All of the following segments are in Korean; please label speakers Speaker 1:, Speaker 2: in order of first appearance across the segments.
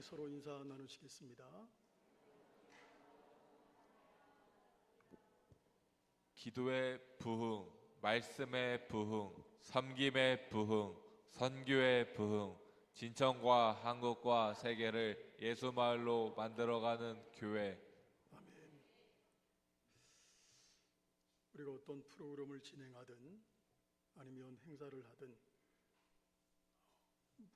Speaker 1: 우리 서로 인사 나누시겠습니다.
Speaker 2: 기도의 부흥, 말씀의 부흥, 섬김의 부흥, 선교의 부흥, 진천과 한국과 세계를 예수 마을로 만들어가는 교회.
Speaker 1: 아멘. 우리가 어떤 프로그램을 진행하든 아니면 행사를 하든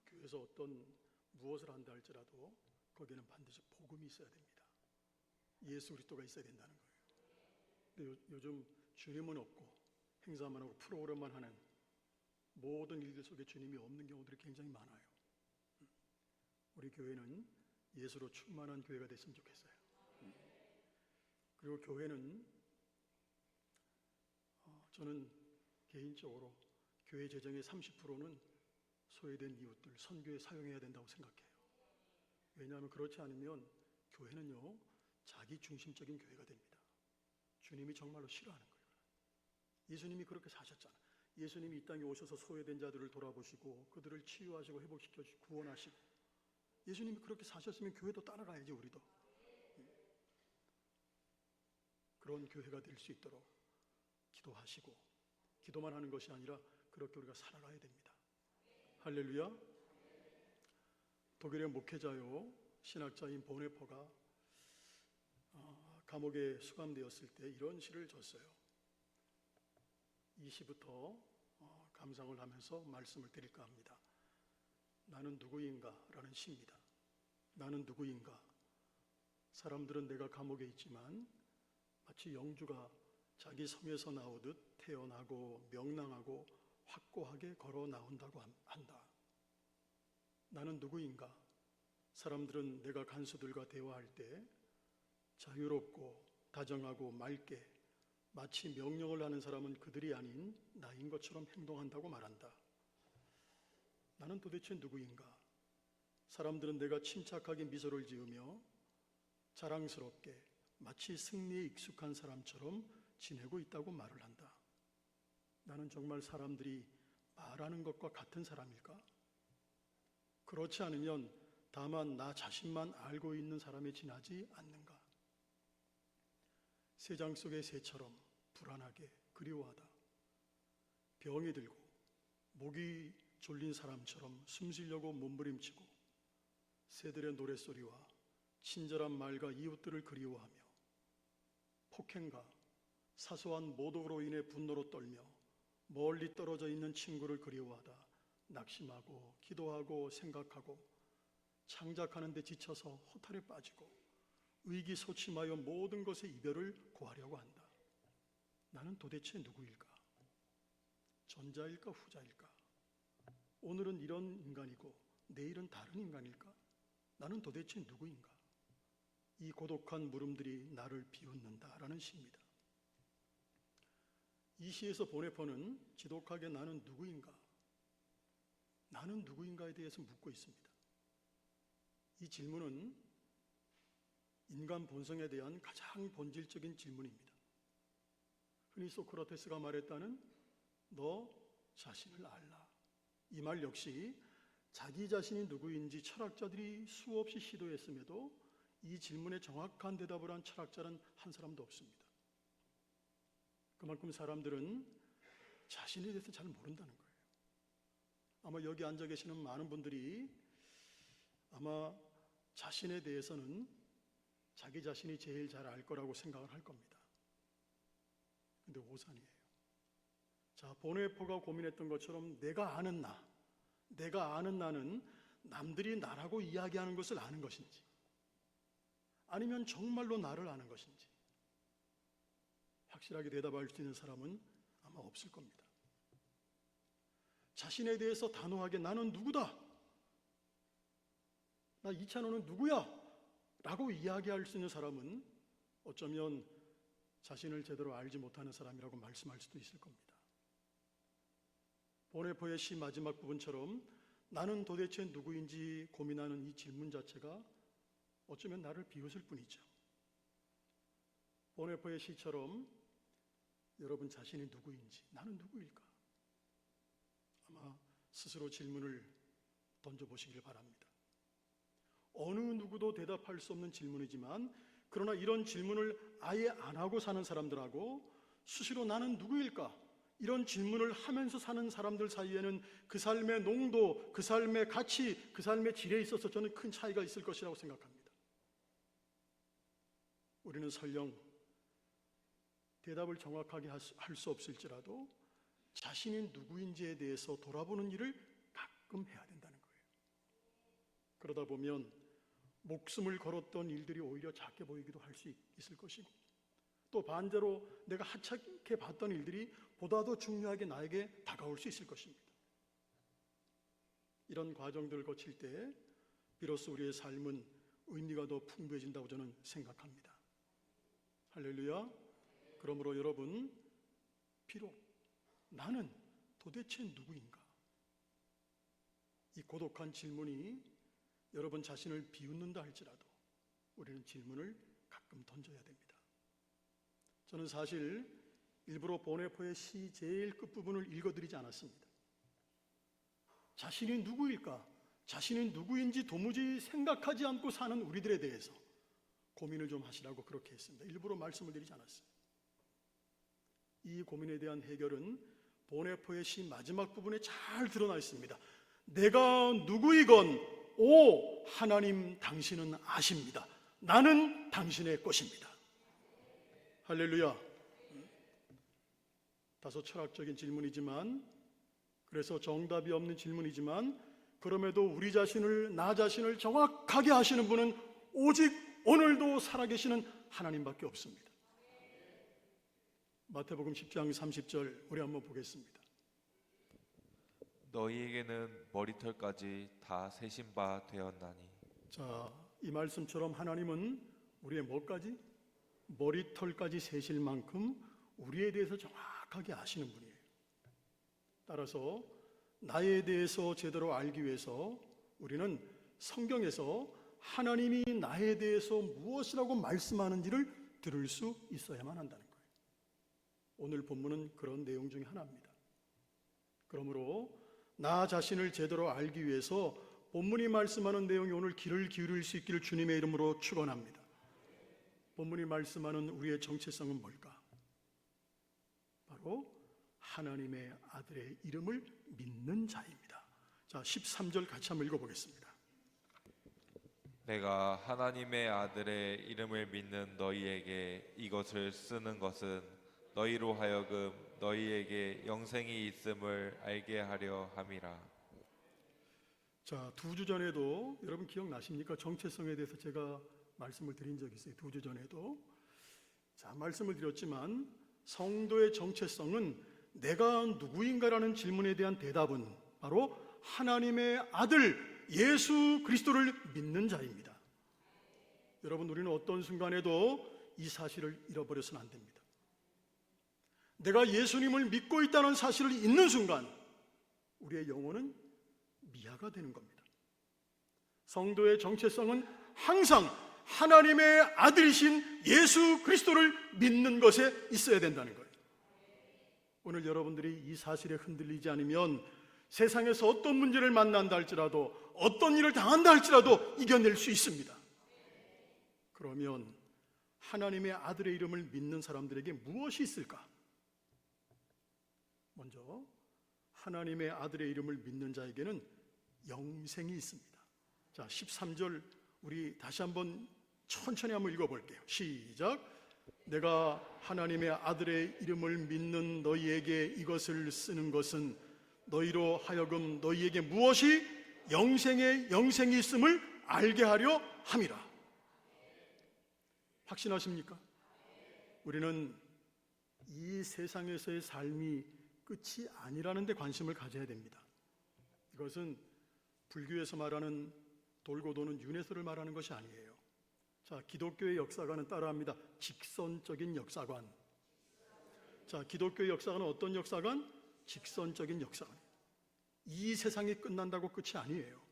Speaker 1: 교회에서 어떤 무엇을 한다 할지라도 거기에는 반드시 복음이 있어야 됩니다. 예수 그리스도가 있어야 된다는 거예요. 근데 요즘 주님은 없고 행사만 하고 프로그램만 하는 모든 일들 속에 주님이 없는 경우들이 굉장히 많아요. 우리 교회는 예수로 충만한 교회가 됐으면 좋겠어요. 그리고 교회는 저는 개인적으로 교회 재정의 30%는 소외된 이웃들, 선교에 사용해야 된다고 생각해요. 왜냐하면 그렇지 않으면 교회는요, 자기 중심적인 교회가 됩니다. 주님이 정말로 싫어하는 거예요. 예수님이 그렇게 사셨잖아요. 예수님이 이 땅에 오셔서 소외된 자들을 돌아보시고 그들을 치유하시고 회복시켜주시고 구원하시고, 예수님이 그렇게 사셨으면 교회도 따라가야지. 우리도 그런 교회가 될 수 있도록 기도하시고, 기도만 하는 것이 아니라 그렇게 우리가 살아가야 됩니다. 할렐루야. 독일의 목회자요 신학자인 보네퍼가 감옥에 수감되었을 때 이런 시를 줬어요. 이 시부터 감상을 하면서 말씀을 드릴까 합니다. 나는 누구인가? 라는 시입니다. 나는 누구인가? 사람들은 내가 감옥에 있지만 마치 영주가 자기 성에서 나오듯 태어나고 명랑하고 확고하게 걸어 나온다고 한다. 나는 누구인가? 사람들은 내가 간수들과 대화할 때 자유롭고 다정하고 맑게 마치 명령을 하는 사람은 그들이 아닌 나인 것처럼 행동한다고 말한다. 나는 도대체 누구인가? 사람들은 내가 침착하게 미소를 지으며 자랑스럽게 마치 승리에 익숙한 사람처럼 지내고 있다고 말을 한다. 나는 정말 사람들이 말하는 것과 같은 사람일까? 그렇지 않으면 다만 나 자신만 알고 있는 사람에 지나지 않는가? 새장 속의 새처럼 불안하게 그리워하다. 병이 들고 목이 졸린 사람처럼 숨 쉬려고 몸부림치고 새들의 노랫소리와 친절한 말과 이웃들을 그리워하며 폭행과 사소한 모독으로 인해 분노로 떨며 멀리 떨어져 있는 친구를 그리워하다 낙심하고 기도하고 생각하고 창작하는 데 지쳐서 허탈에 빠지고 의기소침하여 모든 것의 이별을 구하려고 한다. 나는 도대체 누구일까? 전자일까 후자일까? 오늘은 이런 인간이고 내일은 다른 인간일까? 나는 도대체 누구인가? 이 고독한 물음들이 나를 비웃는다라는 시입니다. 이 시에서 보네퍼는 지독하게 나는 누구인가? 나는 누구인가에 대해서 묻고 있습니다. 이 질문은 인간 본성에 대한 가장 본질적인 질문입니다. 흔히 소크라테스가 말했다는 너 자신을 알라. 이 말 역시 자기 자신이 누구인지 철학자들이 수없이 시도했음에도 이 질문에 정확한 대답을 한 철학자는 한 사람도 없습니다. 그만큼 사람들은 자신에 대해서 잘 모른다는 거예요. 아마 여기 앉아 계시는 많은 분들이 아마 자신에 대해서는 자기 자신이 제일 잘 알 거라고 생각을 할 겁니다. 근데 오산이에요. 자, 보네포가 고민했던 것처럼 내가 아는 나는 남들이 나라고 이야기하는 것을 아는 것인지 아니면 정말로 나를 아는 것인지 확실하게 대답할 수 있는 사람은 아마 없을 겁니다. 자신에 대해서 단호하게 나는 누구다, 나 이찬호는 누구야 라고 이야기할 수 있는 사람은 어쩌면 자신을 제대로 알지 못하는 사람이라고 말씀할 수도 있을 겁니다. 보네포의 시 마지막 부분처럼 나는 도대체 누구인지 고민하는 이 질문 자체가 어쩌면 나를 비웃을 뿐이죠. 보네포의 시처럼 여러분 자신이 누구인지, 나는 누구일까? 아마 스스로 질문을 던져보시길 바랍니다. 어느 누구도 대답할 수 없는 질문이지만, 그러나 이런 질문을 아예 안 하고 사는 사람들하고 수시로 나는 누구일까? 이런 질문을 하면서 사는 사람들 사이에는 그 삶의 농도, 그 삶의 가치, 그 삶의 질에 있어서 저는 큰 차이가 있을 것이라고 생각합니다. 우리는 설령 대답을 정확하게 할 수 없을지라도 자신이 누구인지에 대해서 돌아보는 일을 가끔 해야 된다는 거예요. 그러다 보면 목숨을 걸었던 일들이 오히려 작게 보이기도 할 수 있을 것이고, 또 반대로 내가 하찮게 봤던 일들이 보다 더 중요하게 나에게 다가올 수 있을 것입니다. 이런 과정들을 거칠 때 비로소 우리의 삶은 의미가 더 풍부해진다고 저는 생각합니다. 할렐루야. 그러므로 여러분, 비록 나는 도대체 누구인가? 이 고독한 질문이 여러분 자신을 비웃는다 할지라도 우리는 질문을 가끔 던져야 됩니다. 저는 사실 일부러 보네포의 시 제일 끝부분을 읽어드리지 않았습니다. 자신이 누구일까? 자신이 누구인지 도무지 생각하지 않고 사는 우리들에 대해서 고민을 좀 하시라고 그렇게 했습니다. 일부러 말씀을 드리지 않았어요. 이 고민에 대한 해결은 보네포의 시 마지막 부분에 잘 드러나 있습니다. 내가 누구이건 오 하나님 당신은 아십니다. 나는 당신의 것입니다. 할렐루야. 다소 철학적인 질문이지만, 그래서 정답이 없는 질문이지만, 그럼에도 우리 자신을, 나 자신을 정확하게 아시는 분은 오직 오늘도 살아계시는 하나님밖에 없습니다. 마태복음 10장 30절 우리 한번 보겠습니다.
Speaker 2: 너희에게는 머리털까지 다 세신 바 되었나니.
Speaker 1: 자, 이 말씀처럼 하나님은 우리의 뭐까지? 머리털까지 세실 만큼 우리에 대해서 정확하게 아시는 분이에요. 따라서 나에 대해서 제대로 알기 위해서 우리는 성경에서 하나님이 나에 대해서 무엇이라고 말씀하는지를 들을 수 있어야만 한다는 거예요. 오늘 본문은 그런 내용 중에 하나입니다. 그러므로 나 자신을 제대로 알기 위해서 본문이 말씀하는 내용이 오늘 귀를 기울일 수 있기를 주님의 이름으로 축원합니다. 본문이 말씀하는 우리의 정체성은 뭘까? 바로 하나님의 아들의 이름을 믿는 자입니다. 자, 13절 같이 한번 읽어보겠습니다.
Speaker 2: 내가 하나님의 아들의 이름을 믿는 너희에게 이것을 쓰는 것은 너희로 하여금 너희에게 영생이 있음을 알게 하려 함이라.
Speaker 1: 자, 2주 전에도 여러분 기억나십니까? 정체성에 대해서 제가 말씀을 드린 적이 있어요. 2주 전에도. 자, 말씀을 드렸지만 성도의 정체성은 내가 누구인가라는 질문에 대한 대답은 바로 하나님의 아들 예수 그리스도를 믿는 자입니다. 여러분, 우리는 어떤 순간에도 이 사실을 잃어버려서는 안 됩니다. 내가 예수님을 믿고 있다는 사실을 잊는 순간 우리의 영혼은 미아가 되는 겁니다. 성도의 정체성은 항상 하나님의 아들이신 예수 그리스도를 믿는 것에 있어야 된다는 거예요. 오늘 여러분들이 이 사실에 흔들리지 않으면 세상에서 어떤 문제를 만난다 할지라도, 어떤 일을 당한다 할지라도 이겨낼 수 있습니다. 그러면 하나님의 아들의 이름을 믿는 사람들에게 무엇이 있을까? 먼저 하나님의 아들의 이름을 믿는 자에게는 영생이 있습니다. 자, 13절 우리 다시 한번 천천히 한번 읽어볼게요. 시작. 내가 하나님의 아들의 이름을 믿는 너희에게 이것을 쓰는 것은 너희로 하여금 너희에게 무엇이 영생이 있음을 알게 하려 함이라. 확신하십니까? 우리는 이 세상에서의 삶이 끝이 아니라는 데 관심을 가져야 됩니다. 이것은 불교에서 말하는 돌고 도는 윤회설을 말하는 것이 아니에요. 자, 기독교의 역사관은 따라합니다. 직선적인 역사관. 자, 기독교의 역사관은 어떤 역사관? 직선적인 역사관. 이 세상이 끝난다고 끝이 아니에요.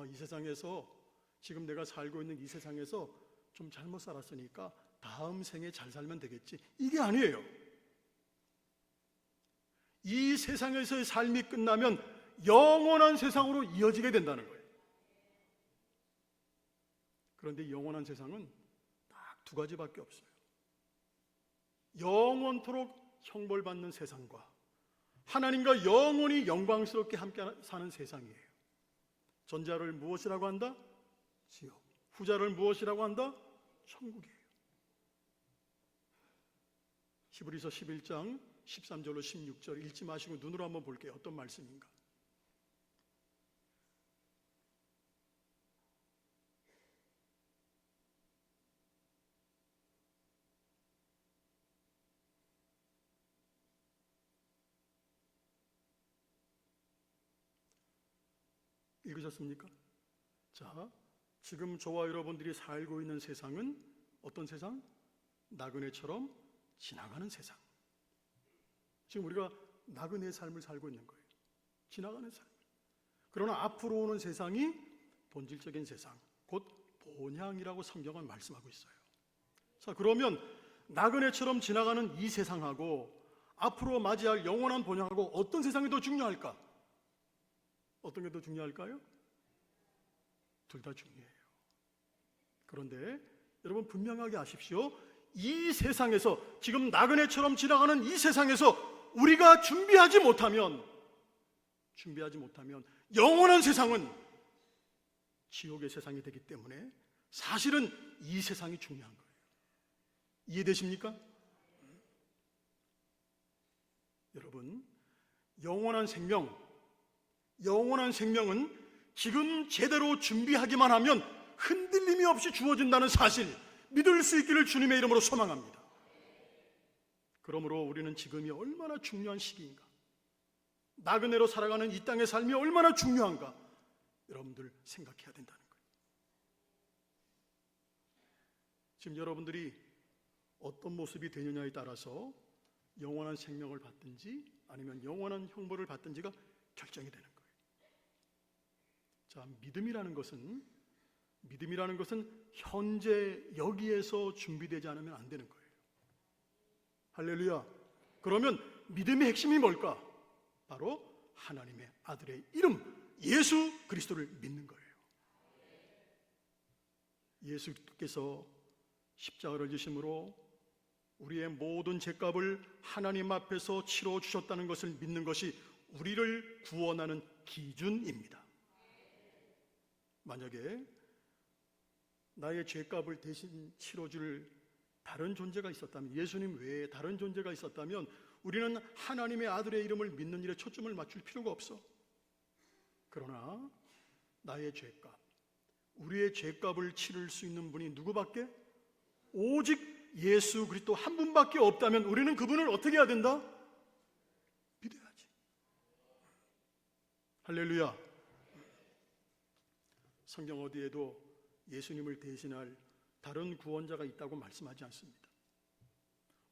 Speaker 1: 이 세상에서, 지금 내가 살고 있는 이 세상에서 좀 잘못 살았으니까 다음 생에 잘 살면 되겠지, 이게 아니에요. 이 세상에서의 삶이 끝나면 영원한 세상으로 이어지게 된다는 거예요. 그런데 영원한 세상은 딱 두 가지밖에 없어요. 영원토록 형벌받는 세상과 하나님과 영원히 영광스럽게 함께 사는 세상이에요. 전자를 무엇이라고 한다? 지옥. 후자를 무엇이라고 한다? 천국이에요. 히브리서 11장 13절로 16절 읽지 마시고 눈으로 한번 볼게요. 어떤 말씀인가? 읽으셨습니까? 자, 지금 저와 여러분들이 살고 있는 세상은 어떤 세상? 나그네처럼 지나가는 세상. 지금 우리가 나그네의 삶을 살고 있는 거예요. 지나가는 삶. 그러나 앞으로 오는 세상이 본질적인 세상, 곧 본향이라고 성경은 말씀하고 있어요. 자, 그러면 나그네처럼 지나가는 이 세상하고 앞으로 맞이할 영원한 본향하고 어떤 세상이 더 중요할까? 어떤 게 더 중요할까요? 둘 다 중요해요. 그런데 여러분 분명하게 아십시오. 이 세상에서, 지금 나그네처럼 지나가는 이 세상에서 우리가 준비하지 못하면 영원한 세상은 지옥의 세상이 되기 때문에 사실은 이 세상이 중요한 거예요. 이해되십니까? 여러분, 영원한 생명은 지금 제대로 준비하기만 하면 흔들림이 없이 주어진다는 사실, 믿을 수 있기를 주님의 이름으로 소망합니다. 그러므로 우리는 지금이 얼마나 중요한 시기인가, 나그네로 살아가는 이 땅의 삶이 얼마나 중요한가 여러분들 생각해야 된다는 거예요. 지금 여러분들이 어떤 모습이 되느냐에 따라서 영원한 생명을 받든지 아니면 영원한 형벌을 받든지가 결정이 되는 거예요. 자, 믿음이라는 것은 현재 여기에서 준비되지 않으면 안 되는 거예요. 할렐루야. 그러면 믿음의 핵심이 뭘까? 바로 하나님의 아들의 이름 예수 그리스도를 믿는 거예요. 예수께서 십자가를 지심으로 우리의 모든 죄값을 하나님 앞에서 치러 주셨다는 것을 믿는 것이 우리를 구원하는 기준입니다. 만약에 나의 죄값을 대신 치러줄 다른 존재가 있었다면, 예수님 외에 다른 존재가 있었다면 우리는 하나님의 아들의 이름을 믿는 일에 초점을 맞출 필요가 없어. 그러나 나의 죄값, 우리의 죄값을 치를 수 있는 분이 누구밖에? 오직 예수 그리스도 한 분밖에 없다면 우리는 그분을 어떻게 해야 된다? 믿어야지. 할렐루야. 성경 어디에도 예수님을 대신할 다른 구원자가 있다고 말씀하지 않습니다.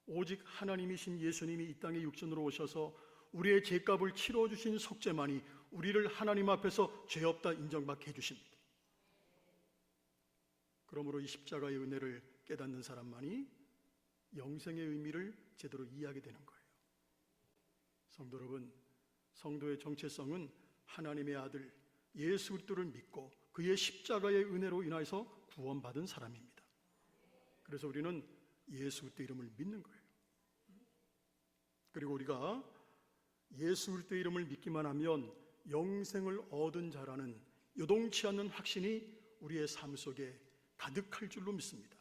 Speaker 1: 오직 하나님이신 예수님이 이 땅에 육신으로 오셔서 우리의 죄값을 치러주신 속죄만이 우리를 하나님 앞에서 죄 없다 인정받게 해주십니다. 그러므로 이 십자가의 은혜를 깨닫는 사람만이 영생의 의미를 제대로 이해하게 되는 거예요. 성도 여러분, 성도의 정체성은 하나님의 아들 예수 그리스도를 믿고 그의 십자가의 은혜로 인하여서 구원받은 사람입니다. 그래서 우리는 예수 그리스도 이름을 믿는 거예요. 그리고 우리가 예수 그리스도 이름을 믿기만 하면 영생을 얻은 자라는 요동치 않는 확신이 우리의 삶 속에 가득할 줄로 믿습니다.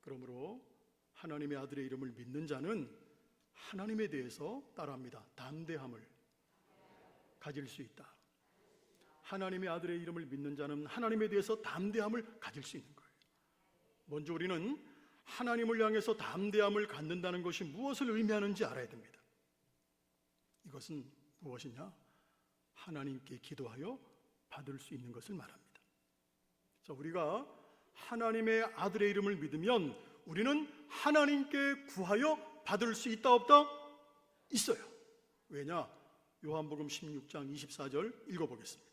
Speaker 1: 그러므로 하나님의 아들의 이름을 믿는 자는 하나님에 대해서 따라합니다. 담대함을 가질 수 있다. 하나님의 아들의 이름을 믿는 자는 하나님에 대해서 담대함을 가질 수 있는 거예요. 먼저 우리는 하나님을 향해서 담대함을 갖는다는 것이 무엇을 의미하는지 알아야 됩니다. 이것은 무엇이냐? 하나님께 기도하여 받을 수 있는 것을 말합니다. 자, 우리가 하나님의 아들의 이름을 믿으면 우리는 하나님께 구하여 받을 수 있다 없다? 있어요. 왜냐? 요한복음 16장 24절 읽어보겠습니다.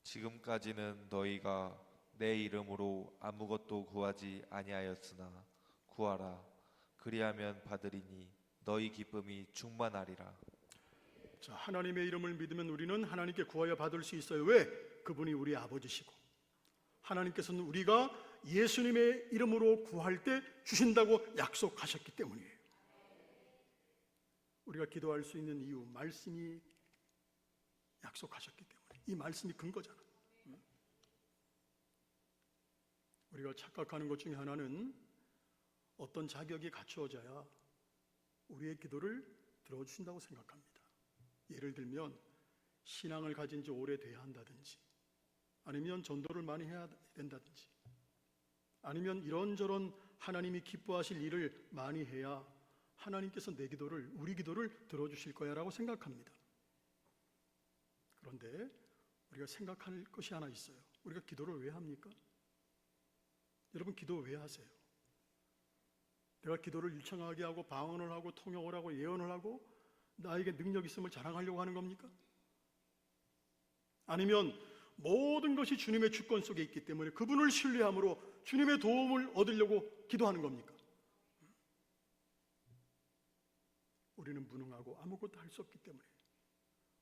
Speaker 2: 지금까지는 너희가 내 이름으로 아무것도 구하지 아니하였으나 구하라. 그리하면 받으리니 너희 기쁨이 충만하리라.
Speaker 1: 자, 하나님의 이름을 믿으면 우리는 하나님께 구하여 받을 수 있어요. 왜? 그분이 우리 아버지시고 하나님께서는 우리가 예수님의 이름으로 구할 때 주신다고 약속하셨기 때문이에요. 우리가 기도할 수 있는 이유, 말씀이 약속하셨기 때문에. 이 말씀이 근거잖아. 우리가 착각하는 것 중에 하나는 어떤 자격이 갖추어져야 우리의 기도를 들어주신다고 생각합니다. 예를 들면 신앙을 가진 지 오래돼야 한다든지, 아니면 전도를 많이 해야 된다든지, 아니면 이런저런 하나님이 기뻐하실 일을 많이 해야 하나님께서 내 기도를, 우리 기도를 들어주실 거야 라고 생각합니다. 그런데 우리가 생각할 것이 하나 있어요. 우리가 기도를 왜 합니까? 여러분, 기도 왜 하세요? 내가 기도를 일청하게 하고 방언을 하고 통역을 하고 예언을 하고 나에게 능력 있음을 자랑하려고 하는 겁니까? 아니면 모든 것이 주님의 주권 속에 있기 때문에 그분을 신뢰함으로 주님의 도움을 얻으려고 기도하는 겁니까? 우리는 무능하고 아무것도 할 수 없기 때문에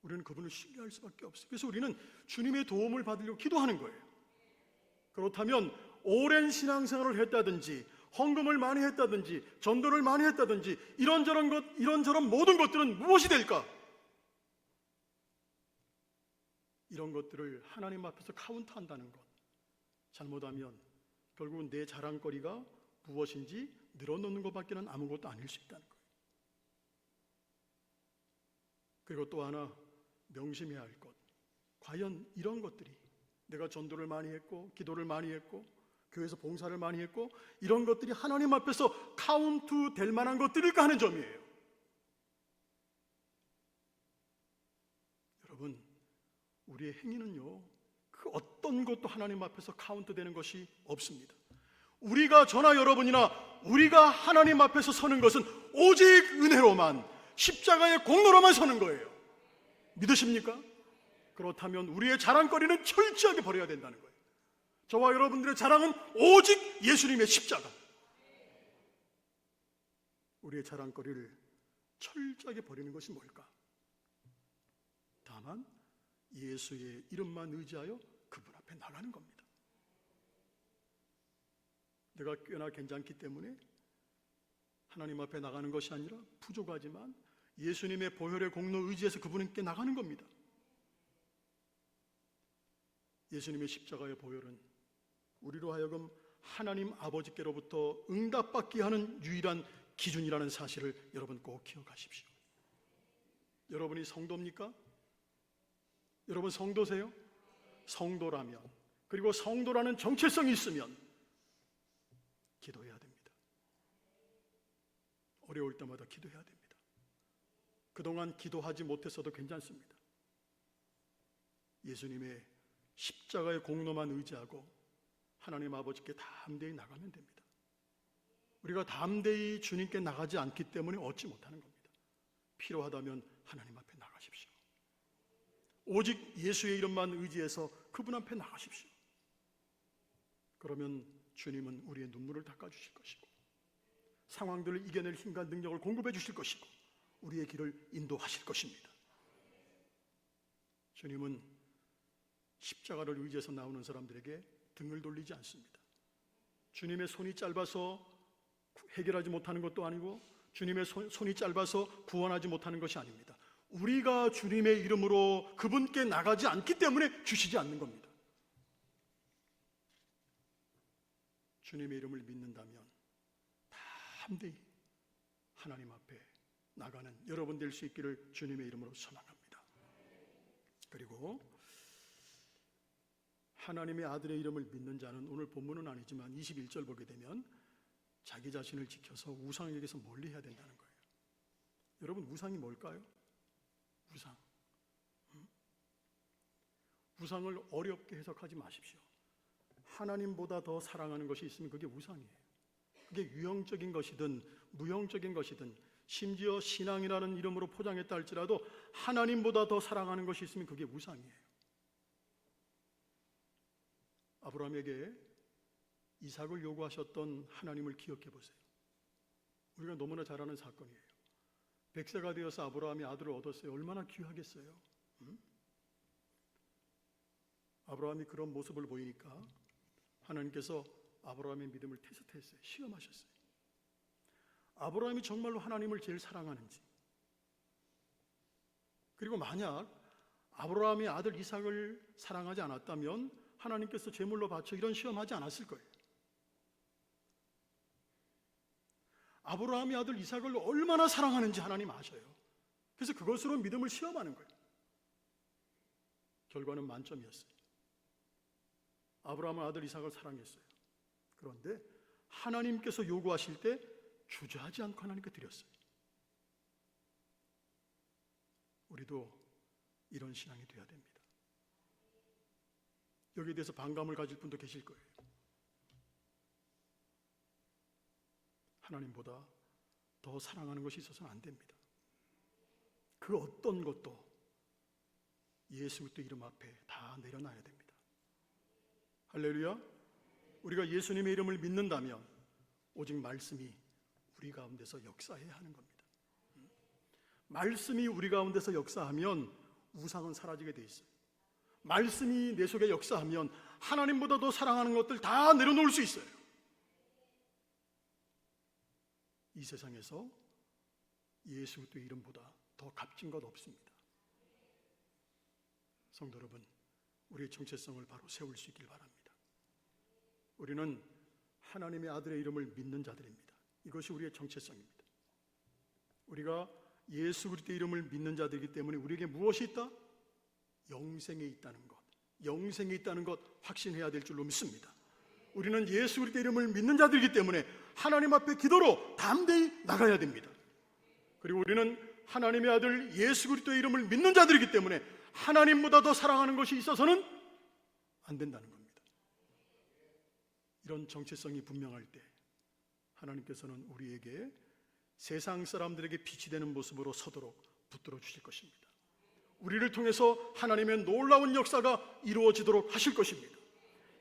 Speaker 1: 우리는 그분을 신뢰할 수밖에 없어요. 그래서 우리는 주님의 도움을 받으려고 기도하는 거예요. 그렇다면 오랜 신앙생활을 했다든지 헌금을 많이 했다든지 전도를 많이 했다든지 이런저런 모든 것들은 무엇이 될까? 이런 것들을 하나님 앞에서 카운트한다는 것, 잘못하면 결국은 내 자랑거리가 무엇인지 늘어놓는 것밖에는 아무것도 아닐 수 있다는 거예요. 그리고 또 하나 명심해야 할 것, 과연 이런 것들이 내가 전도를 많이 했고 기도를 많이 했고 교회에서 봉사를 많이 했고 이런 것들이 하나님 앞에서 카운트 될 만한 것들일까 하는 점이에요. 여러분, 우리의 행위는요, 그 어떤 것도 하나님 앞에서 카운트 되는 것이 없습니다. 우리가 저나 여러분이나 우리가 하나님 앞에서 서는 것은 오직 은혜로만, 십자가의 공로로만 서는 거예요. 믿으십니까? 그렇다면 우리의 자랑거리는 철저하게 버려야 된다는 거예요. 저와 여러분들의 자랑은 오직 예수님의 십자가. 우리의 자랑거리를 철저하게 버리는 것이 뭘까? 다만 예수의 이름만 의지하여 그분 앞에 나가는 겁니다. 내가 꽤나 괜찮기 때문에 하나님 앞에 나가는 것이 아니라 부족하지만 예수님의 보혈의 공로 의지해서 그분께 나가는 겁니다. 예수님의 십자가의 보혈은 우리로 하여금 하나님 아버지께로부터 응답받게 하는 유일한 기준이라는 사실을 여러분 꼭 기억하십시오. 여러분이 성도입니까? 여러분 성도세요? 성도라면, 그리고 성도라는 정체성이 있으면 기도해야 됩니다. 어려울 때마다 기도해야 됩니다. 그동안 기도하지 못했어도 괜찮습니다. 예수님의 십자가의 공로만 의지하고 하나님 아버지께 담대히 나가면 됩니다. 우리가 담대히 주님께 나가지 않기 때문에 얻지 못하는 겁니다. 필요하다면 하나님 앞에 나가십시오. 오직 예수의 이름만 의지해서 그분 앞에 나가십시오. 그러면 주님은 우리의 눈물을 닦아주실 것이고 상황들을 이겨낼 힘과 능력을 공급해 주실 것이고 우리의 길을 인도하실 것입니다. 주님은 십자가를 의지해서 나오는 사람들에게 등을 돌리지 않습니다. 주님의 손이 짧아서 해결하지 못하는 것도 아니고 주님의 손이 짧아서 구원하지 못하는 것이 아닙니다. 우리가 주님의 이름으로 그분께 나가지 않기 때문에 주시지 않는 겁니다. 주님의 이름을 믿는다면 담대히 하나님 앞에 나가는 여러분 될 수 있기를 주님의 이름으로 소망합니다. 그리고 하나님의 아들의 이름을 믿는 자는, 오늘 본문은 아니지만 21절 보게 되면 자기 자신을 지켜서 우상에게서 멀리 해야 된다는 거예요. 여러분, 우상이 뭘까요? 우상. 우상을 어렵게 해석하지 마십시오. 하나님보다 더 사랑하는 것이 있으면 그게 우상이에요. 그게 유형적인 것이든 무형적인 것이든 심지어 신앙이라는 이름으로 포장했다 할지라도 하나님보다 더 사랑하는 것이 있으면 그게 우상이에요. 아브라함에게 이삭을 요구하셨던 하나님을 기억해 보세요. 우리가 너무나 잘 아는 사건이에요. 100세가 되어서 아브라함이 아들을 얻었어요. 얼마나 귀하겠어요. 아브라함이 그런 모습을 보이니까 하나님께서 아브라함의 믿음을 테스트했어요. 시험하셨어요. 아브라함이 정말로 하나님을 제일 사랑하는지, 그리고 만약 아브라함이 아들 이삭을 사랑하지 않았다면 하나님께서 제물로 바쳐 이런 시험하지 않았을 거예요. 아브라함이 아들 이삭을 얼마나 사랑하는지 하나님 아셔요. 그래서 그것으로 믿음을 시험하는 거예요. 결과는 만점이었어요. 아브라함은 아들 이삭을 사랑했어요. 그런데 하나님께서 요구하실 때 주저하지 않고 하나님께 드렸어요. 우리도 이런 신앙이 되어야 됩니다. 여기에 대해서 반감을 가질 분도 계실 거예요. 하나님보다 더 사랑하는 것이 있어서는 안 됩니다. 그 어떤 것도 예수 그리스도 이름 앞에 다 내려놔야 됩니다. 할렐루야. 우리가 예수님의 이름을 믿는다면 오직 말씀이 우리 가운데서 역사해야 하는 겁니다. 말씀이 우리 가운데서 역사하면 우상은 사라지게 돼 있어요. 말씀이 내 속에 역사하면 하나님보다 더 사랑하는 것들 다 내려놓을 수 있어요. 이 세상에서 예수 그리스도의 이름보다 더 값진 것 없습니다. 성도 여러분, 우리의 정체성을 바로 세울 수 있길 바랍니다. 우리는 하나님의 아들의 이름을 믿는 자들입니다. 이것이 우리의 정체성입니다. 우리가 예수 그리스도의 이름을 믿는 자들이기 때문에 우리에게 무엇이 있다? 영생에 있다는 것, 영생에 있다는 것 확신해야 될 줄로 믿습니다. 우리는 예수 그리스도의 이름을 믿는 자들이기 때문에 하나님 앞에 기도로 담대히 나가야 됩니다. 그리고 우리는 하나님의 아들 예수 그리스도의 이름을 믿는 자들이기 때문에 하나님보다 더 사랑하는 것이 있어서는 안 된다는 겁니다. 이런 정체성이 분명할 때 하나님께서는 우리에게 세상 사람들에게 빛이 되는 모습으로 서도록 붙들어 주실 것입니다. 우리를 통해서 하나님의 놀라운 역사가 이루어지도록 하실 것입니다.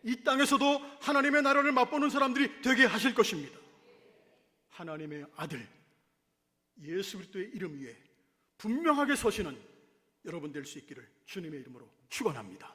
Speaker 1: 이 땅에서도 하나님의 나라를 맛보는 사람들이 되게 하실 것입니다. 하나님의 아들 예수 그리스도의 이름 위에 분명하게 서시는 여러분 될 수 있기를 주님의 이름으로 축원합니다.